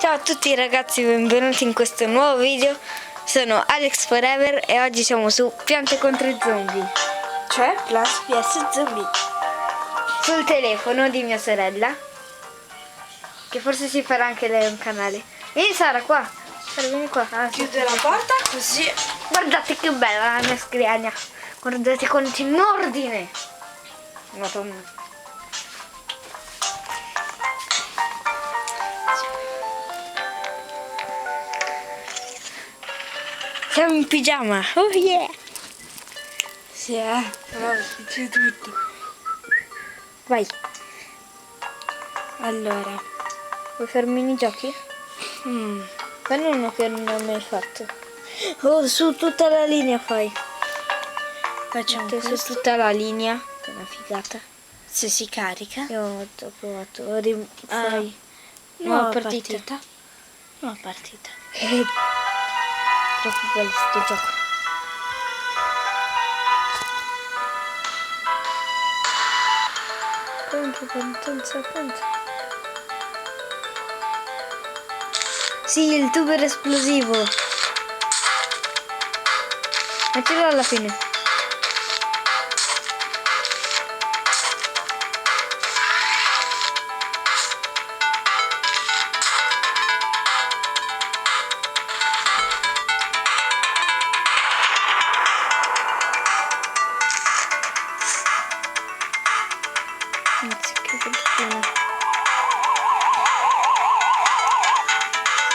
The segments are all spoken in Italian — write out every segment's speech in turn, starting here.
Ciao a tutti ragazzi, benvenuti in questo nuovo video. Sono Alex Forever e oggi siamo su Piante contro i zombie, cioè Plants vs Zombie, sul telefono di mia sorella, che forse si farà anche lei un canale. Vieni Sara qua, Sara vieni qua. Chiude la porta così. Guardate che bella la mia scrivania, guardate quanto in ordine. Madonna. Siamo in pigiama, oh yeah! Sì, però c'è tutto. Vai, Allora, vuoi fare minigiochi? Fanno uno che non ho mai fatto. Oh, su tutta la linea fai. facciamo Su questo. tutta la linea, che è una figata. Se si carica. Io ho provato, fai. Nuova Nuova partita. Nuova partita. Troppo bello sto gioco. Pronto. Sì, il tuber esplosivo. Mettilo alla fine.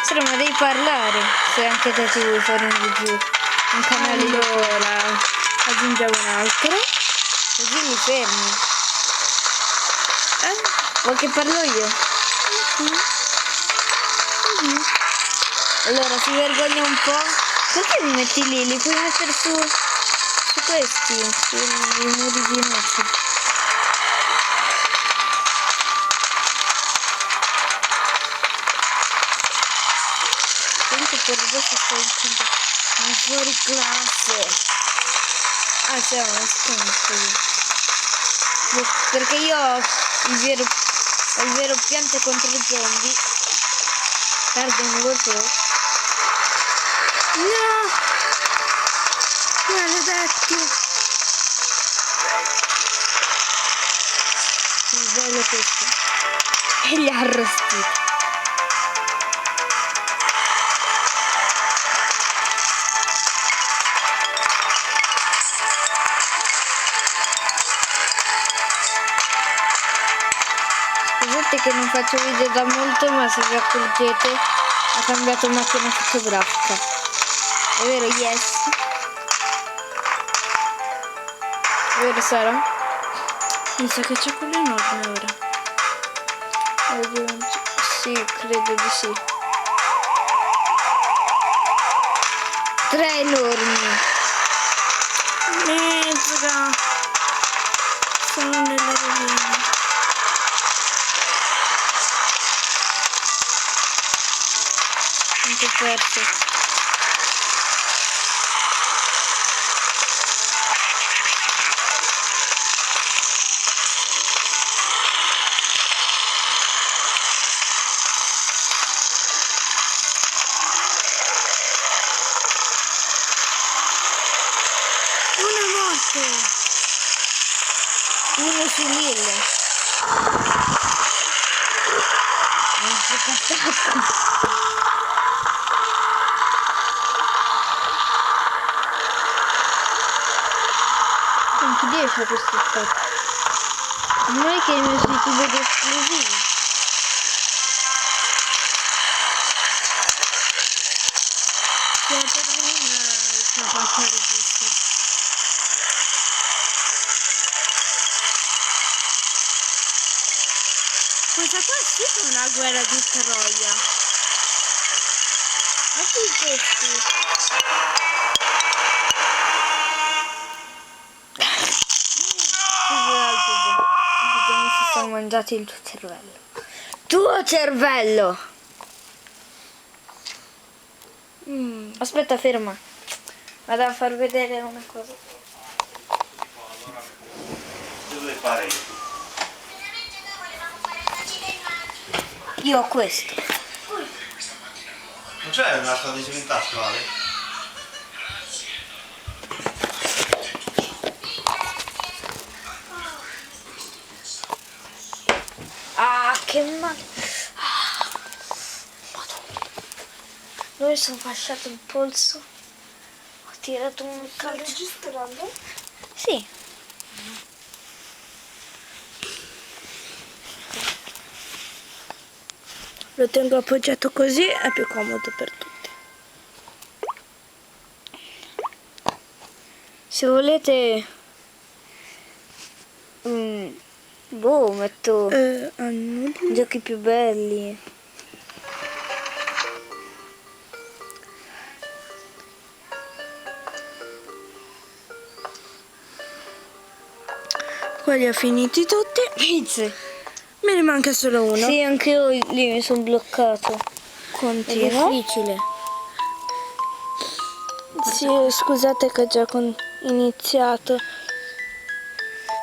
Sara, ma devi parlare se anche te ti vuoi fare un review. Un canale Allora, aggiungiamo un altro. così mi fermi. Vuoi che parlo io? Allora si vergogna un po'. Perché mi metti lì? Li puoi mettere su questi, sui muri di noce. Per adesso sto incontro una fuori classe. Ah, c'è una sconfitta. Perché io ho il vero piante contro i zombie. Perdono dopo. No! Maledetti! Il bello questo. E li ha arrostiti. Scusate che non faccio video da molto, ma se vi accorgete ho cambiato macchina fotografica. È vero, yes? È vero Sara? Mi sa che c'è quello enorme ora. Sì, credo di sì. 3 enormi. Mezza. Sono nella rovina. Anche perso. Una morte. Uno su 1000. Non si attacca. Non ti devi fare questo effetto. Non è che hai messo i tubi esplosivi. C'è per una capace a resistere. Questa qua sì che è una guerra di Troia. Ma sì, questi. Mi si sono mangiati il tuo cervello. Tuo cervello! Aspetta, ferma. Vado a far vedere una cosa. Dove fare? Io ho questo. Non c'è un'altra adesivo in tasca, vale? Ah, che male. Madonna. Dove sono fasciato il polso? Ho tirato un Stai calcio. registrando? Sì. Lo tengo appoggiato così, è più comodo per tutti. Se volete... boh, metto Annulli. giochi più belli. Qua li ho finiti tutti. Pizze. Me ne manca solo uno. Sì, anche io lì mi sono bloccato. È Continuo. difficile. Sì, scusate che ho già iniziato.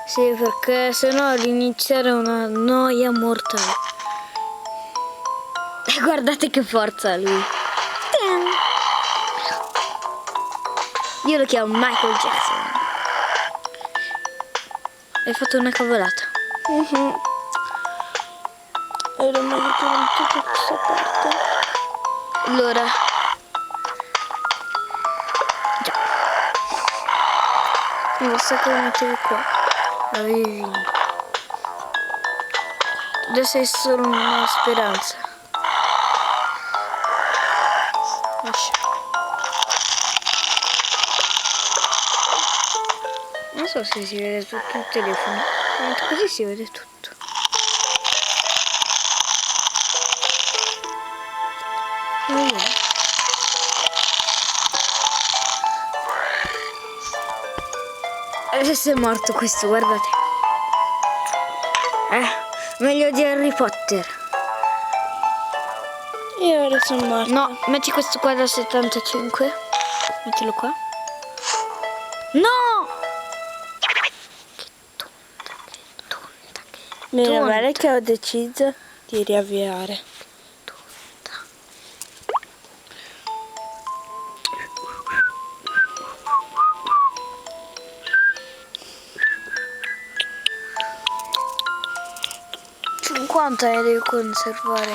Sì, perché sennò all'iniziare è una noia mortale. E guardate che forza ha lui. Io lo chiamo Michael Jackson. Hai fatto una cavolata. Era meglio che non tutta questa parte. Allora. Già. Mi sa che lo mettevi qua. L'avevi vinto. Adesso è solo una speranza. Lascia. Non so se si vede tutto il telefono. Così si vede tutto. Adesso è morto questo, guardate. Meglio di Harry Potter. Io ora sono morta. No, metti questo qua da 75. Mettilo qua. No! Che tonta, che tonta, che Meno tonta. male che ho deciso di riavviare. tonta. Quanta ne devi conservare?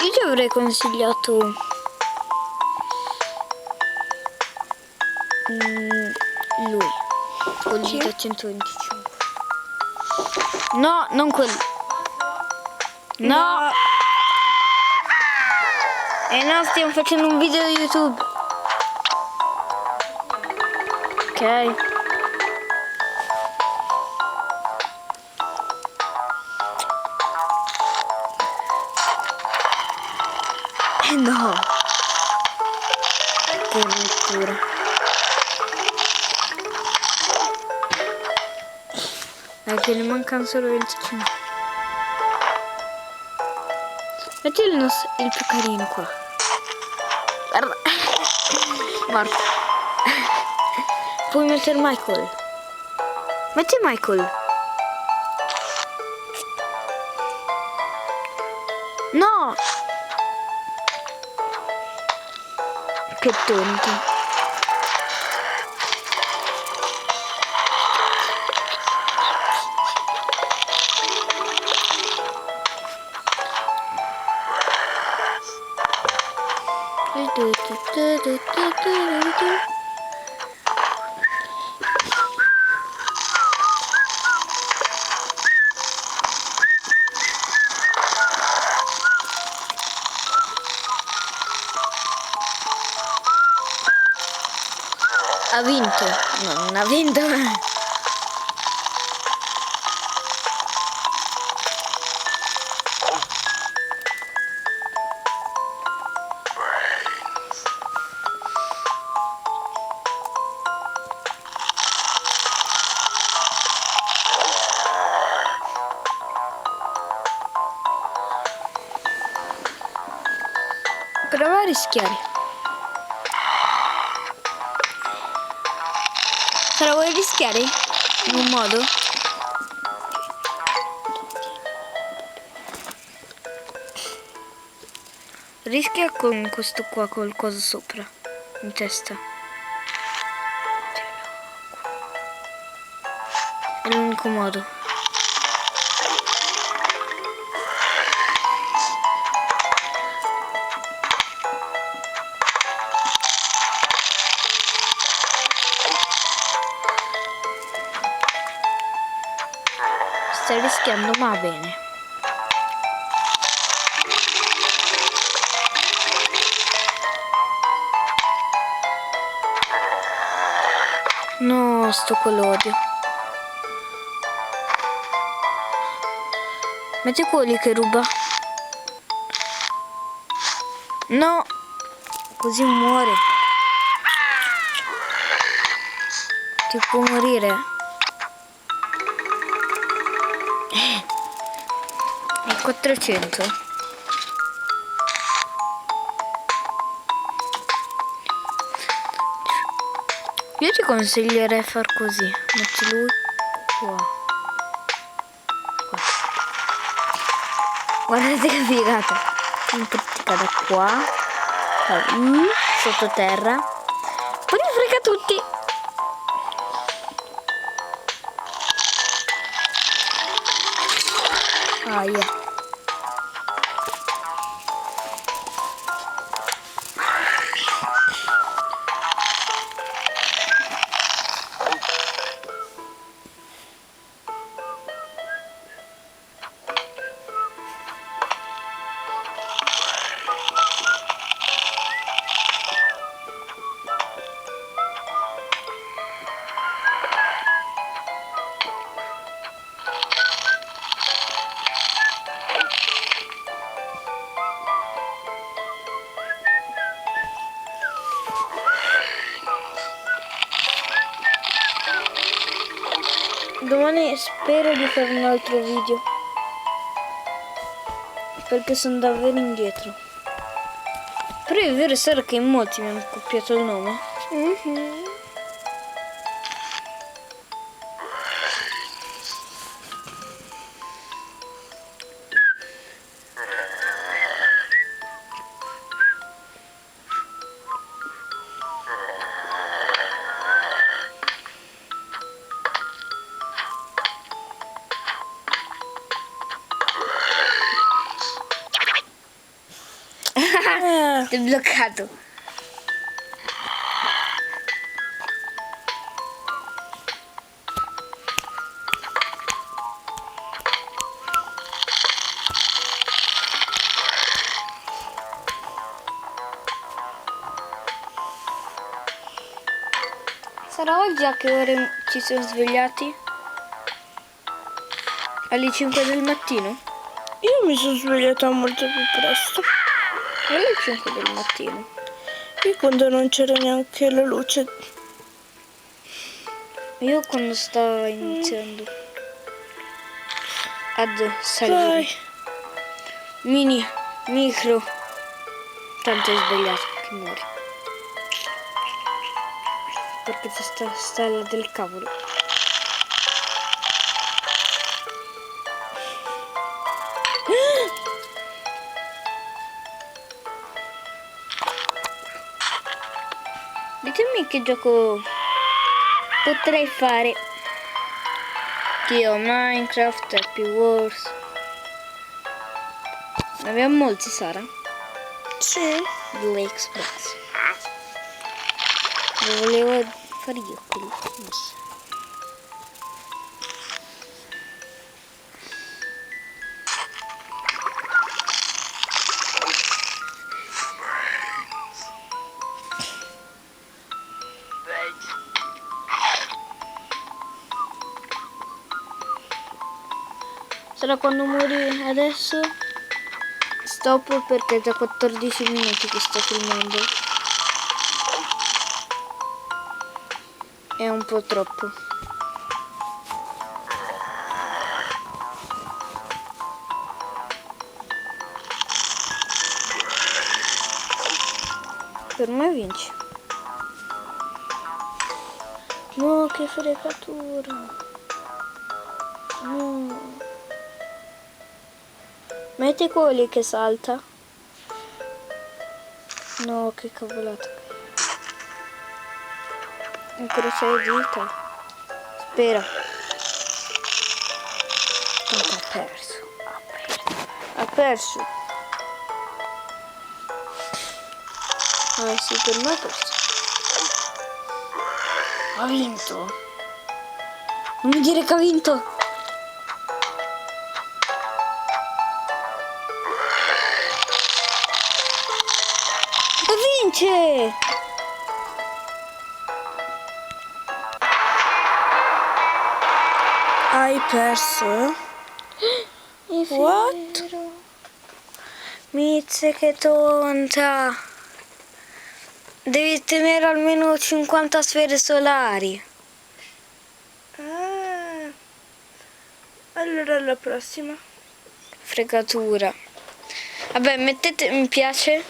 Io ti avrei consigliato lui, quelli da 125. No, non quello. No. E no, stiamo facendo un video di YouTube. Ok. No. Che rottura. Dai che ne mancano solo 25. Metti il più carino qua. Guarda. Morto. Puoi mettere Michael. Metti Michael. No. Che tonto. Ha vinto. No, non ha vinto. Prova a rischiare. Se la vuoi rischiare? In un modo? Rischia con questo qua col coso sopra. In testa. È l'unico modo. Stai rischiando, ma va bene. No, sto coll'odio. Metti quelli che ruba. No, così muore. Ti può morire. E 400. Io ti consiglierei far così. Metti lui qua. Guardate che figata. In pratica da qua. Sottoterra. Poi li frega tutti. Yeah. Domani spero di fare un altro video, perché sono davvero indietro. Però è vero, sarà che in molti mi hanno copiato il nome. Ti è bloccato. Sarà oggi a che ore ci siamo svegliati? Alle 5 del mattino? Io mi sono svegliata molto più presto. Alle 5 del mattino. Io quando non c'era neanche la luce. Io quando stavo iniziando ad salire. Dai. Micro. Tanto è svegliato che muori. Perché sta là del cavolo. Ditemi che gioco potrei fare. Che ho Minecraft, Happy Wars. Ne abbiamo molti, Sara? Sì. Due Xbox. Lo volevo fare io quello. Non so. Sarà quando muori adesso? Stop perché è già 14 minuti che sto filmando. È un po' troppo. Per me vinci. No, che fregatura. No. Metti quelli che salta. No, che cavolata. Incrocia le dita. Spera. Tanto ha perso. Ha perso. Sì, per me ha perso. Ha vinto. Non mi dire che ha vinto. E vince! Hai perso? What? Mizze che tonta! Devi tenere almeno 50 sfere solari. Ah, allora alla prossima. Fregatura. Vabbè, mettete mi piace.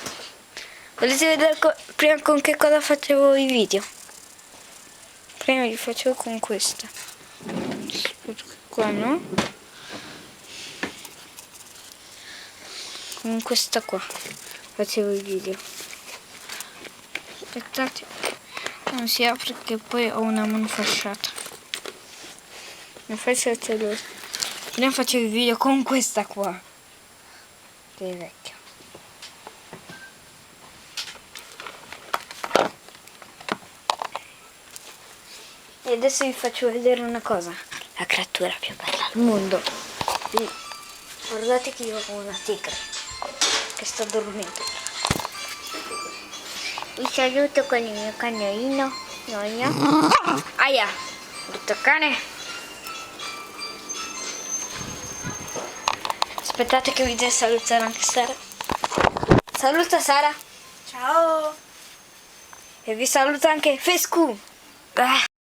Volete vedere prima con che cosa facevo i video? Prima li facevo con questa. Qua no? Con questa qua facevo i video. Aspettate, non si apre che poi ho una mano fasciata. Mi faccio il cellulare. Prima facevo i video con questa qua. Che è vecchia. E adesso vi faccio vedere una cosa. La creatura più bella al mondo. Sì. Guardate che io ho una tigre che sta dormendo. Vi saluto con il mio cagnolino. Nonno. Aia, brutto cane. Aspettate che vi devo salutare anche Sara. Saluta Sara. Ciao! E vi saluta anche Fescu.